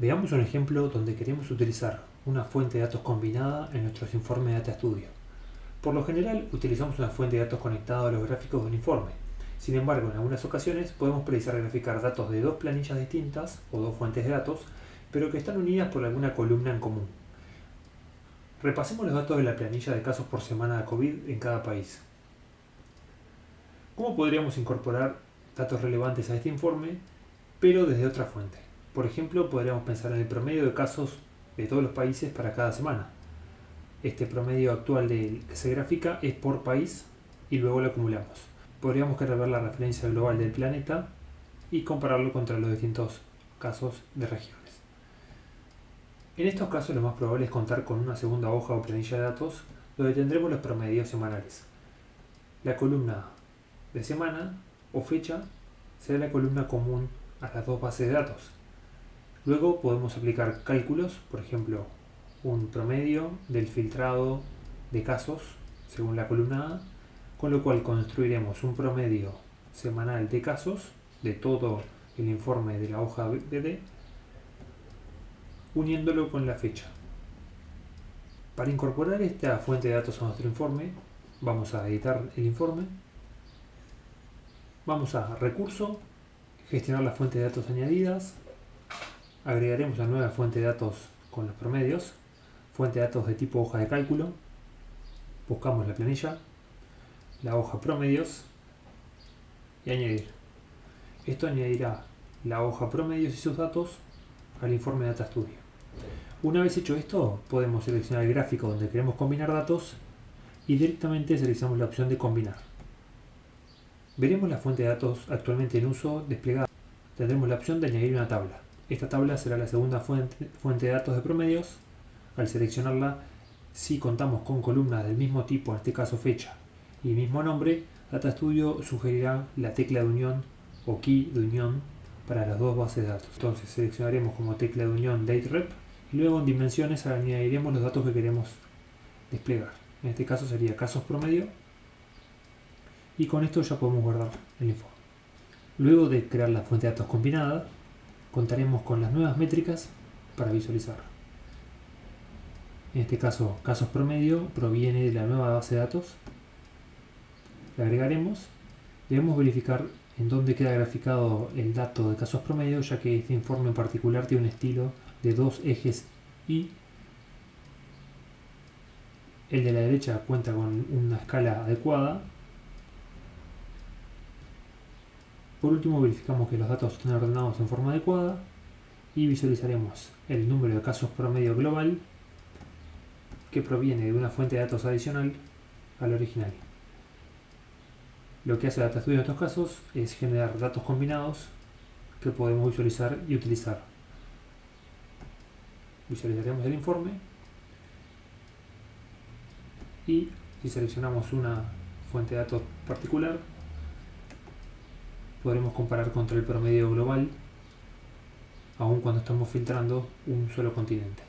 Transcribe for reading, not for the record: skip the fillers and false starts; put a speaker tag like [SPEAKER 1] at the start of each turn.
[SPEAKER 1] Veamos un ejemplo donde queremos utilizar una fuente de datos combinada en nuestros informes de Data Studio. Por lo general utilizamos una fuente de datos conectada a los gráficos de un informe. Sin embargo, en algunas ocasiones podemos precisar graficar datos de dos planillas distintas o dos fuentes de datos, pero que están unidas por alguna columna en común. Repasemos los datos de la planilla de casos por semana de COVID en cada país. ¿Cómo podríamos incorporar datos relevantes a este informe, pero desde otra fuente? Por ejemplo, podríamos pensar en el promedio de casos de todos los países para cada semana. Este promedio actual que se grafica es por país y luego lo acumulamos. Podríamos querer ver la referencia global del planeta y compararlo contra los distintos casos de regiones. En estos casos lo más probable es contar con una segunda hoja o planilla de datos donde tendremos los promedios semanales. La columna de semana o fecha será la columna común a las dos bases de datos. Luego podemos aplicar cálculos, por ejemplo, un promedio del filtrado de casos según la columna A, con lo cual construiremos un promedio semanal de casos de todo el informe de la hoja BD, uniéndolo con la fecha. Para incorporar esta fuente de datos a nuestro informe, vamos a editar el informe, vamos a Recurso, Gestionar la fuente de datos añadidas, agregaremos la nueva fuente de datos con los promedios, fuente de datos de tipo hoja de cálculo, buscamos la planilla, la hoja promedios y añadir. Esto añadirá la hoja promedios y sus datos al informe Data Studio. Una vez hecho esto, podemos seleccionar el gráfico donde queremos combinar datos y directamente seleccionamos la opción de combinar. Veremos la fuente de datos actualmente en uso desplegada. Tendremos la opción de añadir una tabla. Esta tabla será la segunda fuente de datos de promedios. Al seleccionarla, si contamos con columnas del mismo tipo, en este caso fecha, y mismo nombre, Data Studio sugerirá la tecla de unión o key de unión para las dos bases de datos. Entonces seleccionaremos como tecla de unión daterep y luego en dimensiones añadiremos los datos que queremos desplegar. En este caso sería casos promedio y con esto ya podemos guardar el informe. Luego de crear la fuente de datos combinada, contaremos con las nuevas métricas para visualizar. En este caso, casos promedio proviene de la nueva base de datos. Le agregaremos. Debemos verificar en dónde queda graficado el dato de casos promedio, ya que este informe en particular tiene un estilo de dos ejes y el de la derecha cuenta con una escala adecuada. Por último, verificamos que los datos estén ordenados en forma adecuada y visualizaremos el número de casos promedio global que proviene de una fuente de datos adicional al original. Lo que hace Data Studio en estos casos es generar datos combinados que podemos visualizar y utilizar. Visualizaremos el informe y si seleccionamos una fuente de datos particular, podremos comparar contra el promedio global, aun cuando estamos filtrando un solo continente.